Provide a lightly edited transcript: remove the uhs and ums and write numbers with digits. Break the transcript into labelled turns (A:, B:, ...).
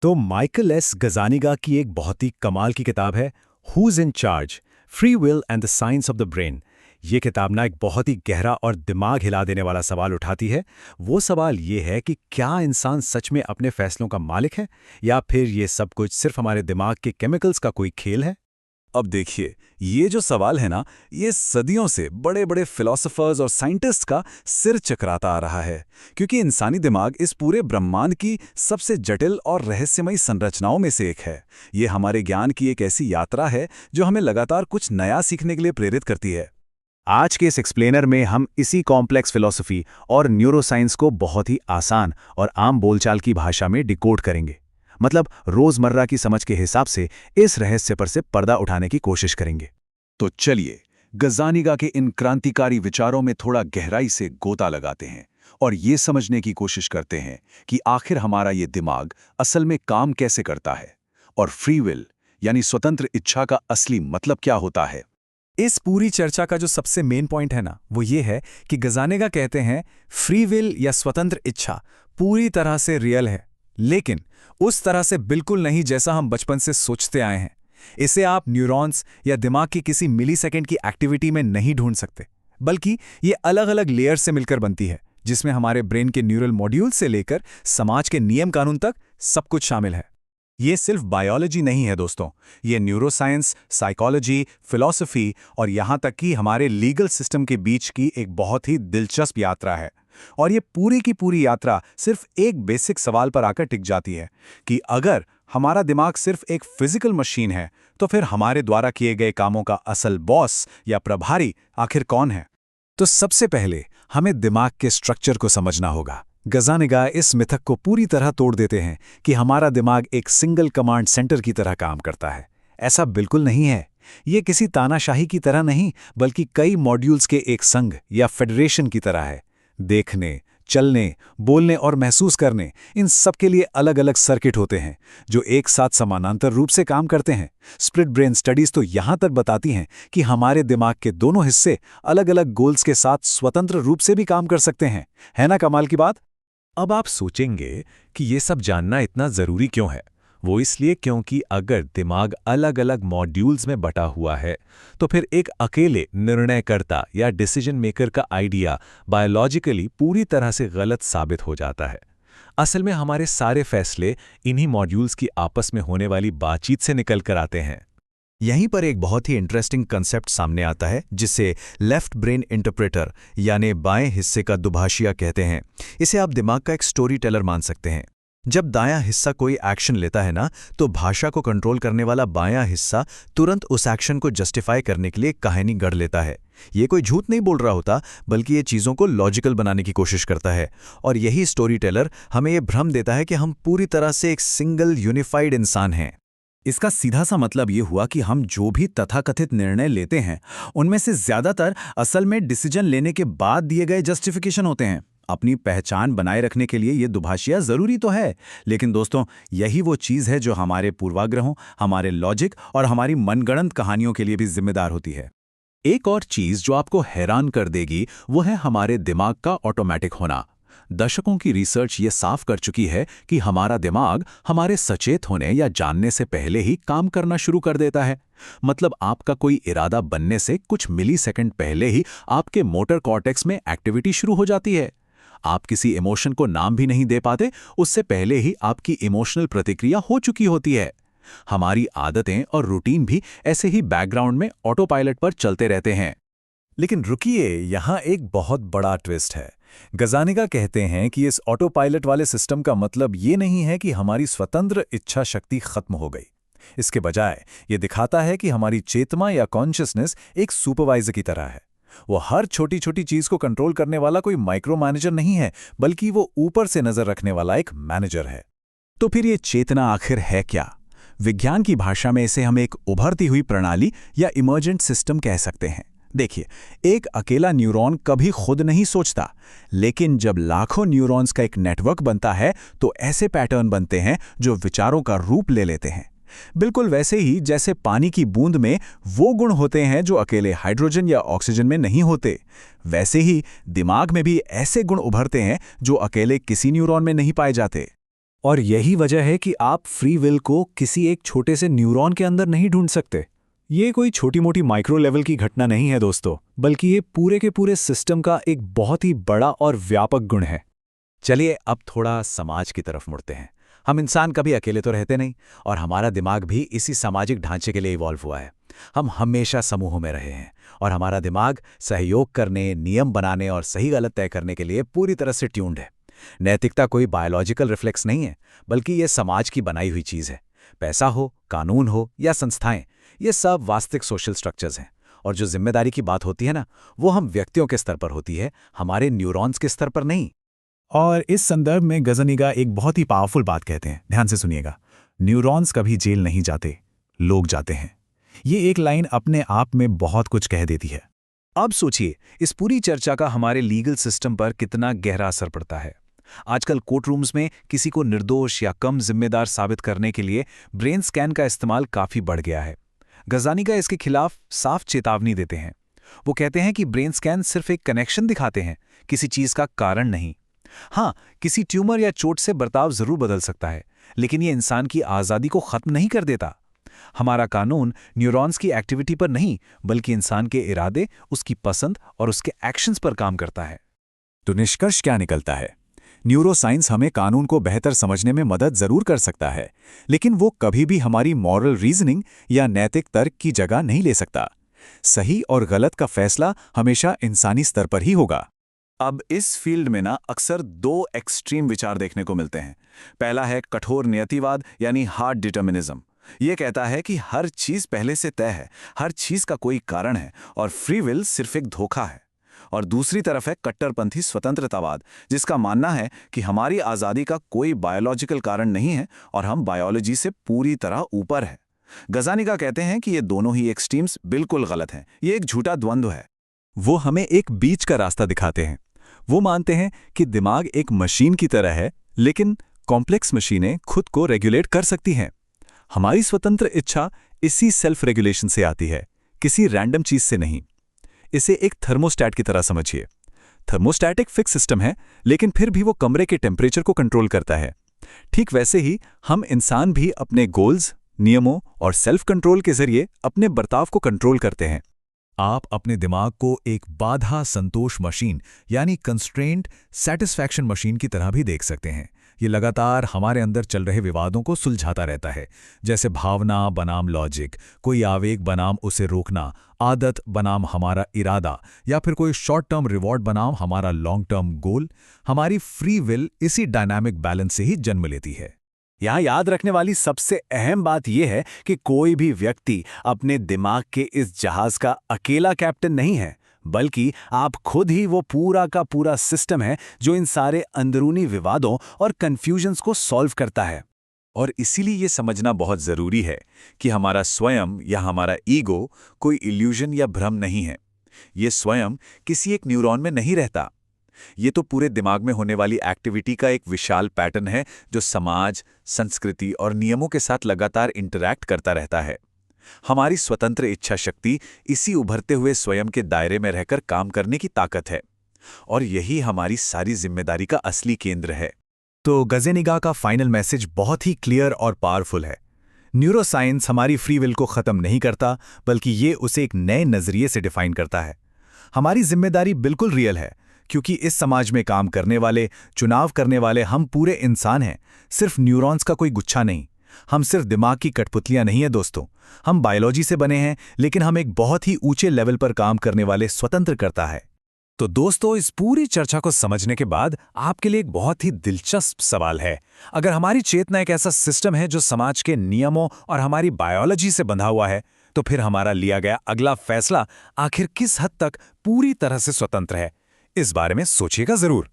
A: तो Michael S गजानिगा की एक बहुत ही कमाल की किताब है who's in charge, free will and the science of the brain. ये किताब ना एक बहुत ही गहरा और दिमाग हिला देने वाला सवाल उठाती है। वो सवाल ये है कि क्या इंसान सच में अपने फैसलों का मालिक है, या फिर ये सब कुछ सिर्फ हमारे दिमाग के केमिकल्स का कोई खेल है।
B: अब देखिए, ये जो सवाल है ना, ये सदियों से बड़े बड़े फिलोसोफर्स और साइंटिस्ट का सिर चकराता आ रहा है, क्योंकि इंसानी दिमाग इस पूरे ब्रह्मांड की सबसे जटिल और रहस्यमयी संरचनाओं में से एक है। ये हमारे ज्ञान की एक ऐसी यात्रा है जो हमें लगातार कुछ नया सीखने के लिए प्रेरित करती है।
A: आज के इस एक्सप्लेनर में हम इसी कॉम्प्लेक्स फिलॉसफी और न्यूरोसाइंस को बहुत ही आसान और आम बोलचाल की भाषा में डिकोड करेंगे। मतलब रोजमर्रा की समझ के हिसाब से इस रहस्य पर से पर्दा उठाने की कोशिश करेंगे।
B: तो चलिए, गजानिगा के इन क्रांतिकारी विचारों में थोड़ा गहराई से गोता लगाते हैं और ये समझने की कोशिश करते हैं कि आखिर हमारा ये दिमाग असल में काम कैसे करता है, और फ्री विल यानी स्वतंत्र इच्छा का असली मतलब क्या होता है।
C: इस पूरी चर्चा का जो सबसे मेन पॉइंट है ना, वो ये है कि गजानेगा कहते हैं फ्री विल या स्वतंत्र इच्छा पूरी तरह से रियल है, लेकिन उस तरह से बिल्कुल नहीं जैसा हम बचपन से सोचते आए हैं। इसे आप न्यूरॉन्स या दिमाग की किसी मिलीसेकंड की एक्टिविटी में नहीं ढूंढ सकते, बल्कि ये अलग अलग लेयर से मिलकर बनती है, जिसमें हमारे ब्रेन के न्यूरल मॉड्यूल से लेकर समाज के नियम कानून तक सब कुछ शामिल है।
B: ये सिर्फ बायोलॉजी नहीं है दोस्तों, ये न्यूरोसाइंस, साइकोलॉजी, फिलॉसफी और यहाँ तक कि हमारे लीगल सिस्टम के बीच की एक बहुत ही दिलचस्प यात्रा है। और ये पूरी की पूरी यात्रा सिर्फ एक बेसिक सवाल पर आकर टिक जाती है कि अगर हमारा दिमाग सिर्फ एक फिजिकल मशीन है, तो फिर हमारे द्वारा किए गए कामों का असल बॉस या प्रभारी आखिर कौन है।
C: तो सबसे पहले हमें दिमाग के स्ट्रक्चर को समझना होगा। गजानिगा इस मिथक को पूरी तरह तोड़ देते हैं कि हमारा दिमाग एक सिंगल कमांड सेंटर की तरह काम करता है। ऐसा बिल्कुल नहीं है। ये किसी तानाशाही की तरह नहीं, बल्कि कई मॉड्यूल्स के एक संघ या फेडरेशन की तरह है। देखने, चलने, बोलने और महसूस करने, इन सब के लिए अलग अलग सर्किट होते हैं जो एक साथ समानांतर रूप से काम करते हैं। स्प्लिट ब्रेन स्टडीज तो यहां तक बताती हैं कि हमारे दिमाग के दोनों हिस्से अलग अलग गोल्स के साथ स्वतंत्र रूप से भी काम कर सकते हैं। है ना कमाल की बात।
D: अब आप सोचेंगे कि ये सब जानना इतना ज़रूरी क्यों है। वो इसलिए क्योंकि अगर दिमाग अलग अलग मॉड्यूल्स में बटा हुआ है, तो फिर एक अकेले निर्णयकर्ता या डिसीजन मेकर का आइडिया बायोलॉजिकली पूरी तरह से गलत साबित हो जाता है। असल में हमारे सारे फैसले इन्हीं मॉड्यूल्स की आपस में होने वाली बातचीत से निकल कर आते हैं।
C: यहीं पर एक बहुत ही इंटरेस्टिंग कंसेप्ट सामने आता है, जिसे लेफ्ट ब्रेन इंटरप्रेटर यानी बाएं हिस्से का दुभाषिया कहते हैं। इसे आप दिमाग का एक स्टोरी टेलर मान सकते हैं। जब दायां हिस्सा कोई एक्शन लेता है ना, तो भाषा को कंट्रोल करने वाला बायां हिस्सा तुरंत उस एक्शन को जस्टिफाई करने के लिए कहानी गढ़ लेता है। ये कोई झूठ नहीं बोल रहा होता, बल्कि ये चीज़ों को लॉजिकल बनाने की कोशिश करता है। और यही स्टोरी टेलर हमें ये भ्रम देता है कि हम पूरी तरह से एक सिंगल यूनिफाइड इंसान हैं।
B: इसका सीधा सा मतलब ये हुआ कि हम जो भी तथाकथित निर्णय लेते हैं, उनमें से ज़्यादातर असल में डिसीजन लेने के बाद दिए गए जस्टिफिकेशन होते हैं। अपनी पहचान बनाए रखने के लिए ये दुभाषिया ज़रूरी तो है, लेकिन दोस्तों, यही वो चीज़ है जो हमारे पूर्वाग्रहों, हमारे लॉजिक और हमारी मनगढ़ंत कहानियों के लिए भी जिम्मेदार होती है। एक और चीज़ जो आपको हैरान कर देगी, वो है हमारे दिमाग का ऑटोमेटिक होना। दशकों की रिसर्च ये साफ कर चुकी है कि हमारा दिमाग हमारे सचेत होने या जानने से पहले ही काम करना शुरू कर देता है। मतलब आपका कोई इरादा बनने से कुछ मिलीसेकंड पहले ही आपके मोटर कॉर्टेक्स में एक्टिविटी शुरू हो जाती है। आप किसी इमोशन को नाम भी नहीं दे पाते, उससे पहले ही आपकी इमोशनल प्रतिक्रिया हो चुकी होती है। हमारी आदतें और रूटीन भी ऐसे ही बैकग्राउंड में ऑटो पायलट पर चलते रहते हैं।
C: लेकिन रुकिए, यहाँ एक बहुत बड़ा ट्विस्ट है। गजानिगा कहते हैं कि इस ऑटो पायलट वाले सिस्टम का मतलब ये नहीं है कि हमारी स्वतंत्र इच्छा शक्ति खत्म हो गई। इसके बजाय ये दिखाता है कि हमारी चेतना या कॉन्शियसनेस एक सुपरवाइजर की तरह है। वो हर छोटी छोटी चीज को कंट्रोल करने वाला कोई माइक्रो मैनेजर नहीं है, बल्कि वो ऊपर से नजर रखने वाला एक मैनेजर है।
B: तो फिर ये चेतना आखिर है क्या? विज्ञान की भाषा में इसे हम एक उभरती हुई प्रणाली या इमर्जेंट सिस्टम कह सकते हैं। देखिए, एक अकेला न्यूरॉन कभी खुद नहीं सोचता, लेकिन जब लाखों न्यूरॉन्स का एक नेटवर्क बनता है, तो ऐसे पैटर्न बनते हैं जो विचारों का रूप ले लेते हैं। बिल्कुल वैसे ही जैसे पानी की बूंद में वो गुण होते हैं जो अकेले हाइड्रोजन या ऑक्सीजन में नहीं होते, वैसे ही दिमाग में भी ऐसे गुण उभरते हैं जो अकेले किसी न्यूरॉन में नहीं पाए जाते।
C: और यही वजह है कि आप फ्री विल को किसी एक छोटे से न्यूरॉन के अंदर नहीं ढूंढ सकते। ये कोई छोटी मोटी माइक्रो लेवल की घटना नहीं है दोस्तों, बल्कि ये पूरे के पूरे सिस्टम का एक बहुत ही बड़ा और व्यापक गुण है।
A: चलिए अब थोड़ा समाज की तरफ मुड़ते हैं। हम इंसान कभी अकेले तो रहते नहीं, और हमारा दिमाग भी इसी सामाजिक ढांचे के लिए इवॉल्व हुआ है। हम हमेशा समूहों में रहे हैं, और हमारा दिमाग सहयोग करने, नियम बनाने और सही गलत तय करने के लिए पूरी तरह से ट्यून्ड है। नैतिकता कोई बायोलॉजिकल रिफ्लेक्स नहीं है, बल्कि ये समाज की बनाई हुई चीज़ है। पैसा हो, कानून हो या संस्थाएं, ये सब वास्तविक सोशल स्ट्रक्चर्स हैं। और जो जिम्मेदारी की बात होती है ना, वो हम व्यक्तियों के स्तर पर होती है, हमारे न्यूरॉन्स के स्तर पर नहीं।
B: और इस संदर्भ में गजनिगा एक बहुत ही पावरफुल बात कहते हैं, ध्यान से सुनिएगा। न्यूरॉन्स कभी जेल नहीं जाते, लोग जाते हैं। ये एक लाइन अपने आप में बहुत कुछ कह देती है।
D: अब सोचिए, इस पूरी चर्चा का हमारे लीगल सिस्टम पर कितना गहरा असर पड़ता है। आजकल कोर्ट रूम्स में किसी को निर्दोष या कम जिम्मेदार साबित करने के लिए ब्रेन स्कैन का इस्तेमाल काफी बढ़ गया है। गजानिगा इसके खिलाफ साफ चेतावनी देते हैं। वो कहते हैं कि ब्रेन स्कैन सिर्फ एक कनेक्शन दिखाते हैं, किसी चीज का कारण नहीं। हाँ, किसी ट्यूमर या चोट से बर्ताव जरूर बदल सकता है, लेकिन ये इंसान की आज़ादी को खत्म नहीं कर देता। हमारा कानून न्यूरॉन्स की एक्टिविटी पर नहीं, बल्कि इंसान के इरादे, उसकी पसंद और उसके एक्शंस पर काम करता है।
C: तो निष्कर्ष क्या निकलता है? न्यूरोसाइंस हमें कानून को बेहतर समझने में मदद जरूर कर सकता है, लेकिन वो कभी भी हमारी मॉरल रीजनिंग या नैतिक तर्क की जगह नहीं ले सकता। सही और गलत का फैसला हमेशा इंसानी स्तर पर ही होगा।
B: अब इस फील्ड में ना अक्सर दो एक्सट्रीम विचार देखने को मिलते हैं। पहला है कठोर नियतिवाद, यानी हार्ड डिटर्मिनिज्म। ये कहता है कि हर चीज पहले से तय है, हर चीज का कोई कारण है और फ्री विल सिर्फ एक धोखा है। और दूसरी तरफ है कट्टरपंथी स्वतंत्रतावाद, जिसका मानना है कि हमारी आज़ादी का कोई बायोलॉजिकल कारण नहीं है और हम बायोलॉजी से पूरी तरह ऊपर है। गजानिगा कहते हैं कि ये दोनों ही एक्सट्रीम्स बिल्कुल गलत हैं। ये एक झूठा द्वंद्व है।
C: वो हमें एक बीच का रास्ता दिखाते हैं। वो मानते हैं कि दिमाग एक मशीन की तरह है, लेकिन कॉम्प्लेक्स मशीनें खुद को रेगुलेट कर सकती हैं। हमारी स्वतंत्र इच्छा इसी सेल्फ रेगुलेशन से आती है, किसी रैंडम चीज से नहीं। इसे एक थर्मोस्टैट की तरह समझिए। थर्मोस्टैट एक फिक्स सिस्टम है, लेकिन फिर भी वो कमरे के टेम्परेचर को कंट्रोल करता है। ठीक वैसे ही हम इंसान भी अपने गोल्स, नियमों और सेल्फ कंट्रोल के जरिए अपने बर्ताव को कंट्रोल करते हैं।
D: आप अपने दिमाग को एक बाधा संतोष मशीन यानी कंस्ट्रेंट सेटिस्फैक्शन मशीन की तरह भी देख सकते हैं। ये लगातार हमारे अंदर चल रहे विवादों को सुलझाता रहता है, जैसे भावना बनाम लॉजिक, कोई आवेग बनाम उसे रोकना, आदत बनाम हमारा इरादा, या फिर कोई शॉर्ट टर्म रिवॉर्ड बनाम हमारा लॉन्ग टर्म गोल। हमारी फ्री विल इसी डायनामिक बैलेंस से ही जन्म लेती है।
B: यहाँ याद रखने वाली सबसे अहम बात यह है कि कोई भी व्यक्ति अपने दिमाग के इस जहाज का अकेला कैप्टन नहीं है, बल्कि आप खुद ही वो पूरा का पूरा सिस्टम है जो इन सारे अंदरूनी विवादों और कंफ्यूजन्स को सॉल्व करता है।
C: और इसीलिए ये समझना बहुत जरूरी है कि हमारा स्वयं या हमारा ईगो कोई इल्यूजन या भ्रम नहीं है। ये स्वयं किसी एक न्यूरॉन में नहीं रहता। ये तो पूरे दिमाग में होने वाली एक्टिविटी का एक विशाल पैटर्न है जो समाज, संस्कृति और नियमों के साथ लगातार इंटरैक्ट करता रहता है। हमारी स्वतंत्र इच्छा शक्ति इसी उभरते हुए स्वयं के दायरे में रहकर काम करने की ताकत है, और यही हमारी सारी जिम्मेदारी का असली केंद्र है।
B: तो गजेनिगा का फाइनल मैसेज बहुत ही क्लियर और पावरफुल है। न्यूरोसाइंस हमारी फ्री विल को खत्म नहीं करता, बल्कि ये उसे एक नए नजरिए से डिफाइन करता है। हमारी जिम्मेदारी बिल्कुल रियल है, क्योंकि इस समाज में काम करने वाले, चुनाव करने वाले हम पूरे इंसान हैं, सिर्फ न्यूरॉन्स का कोई गुच्छा नहीं। हम सिर्फ दिमाग की कठपुतलियां नहीं है दोस्तों। हम बायोलॉजी से बने हैं, लेकिन हम एक बहुत ही ऊंचे लेवल पर काम करने वाले स्वतंत्र करता है।
C: तो दोस्तों, इस पूरी चर्चा को समझने के बाद आपके लिए एक बहुत ही दिलचस्प सवाल है। अगर हमारी चेतना एक ऐसा सिस्टम है जो समाज के नियमों और हमारी बायोलॉजी से बंधा हुआ है, तो फिर हमारा लिया गया अगला फैसला आखिर किस हद तक पूरी तरह से स्वतंत्र है? इस बारे में सोचिएगा जरूर।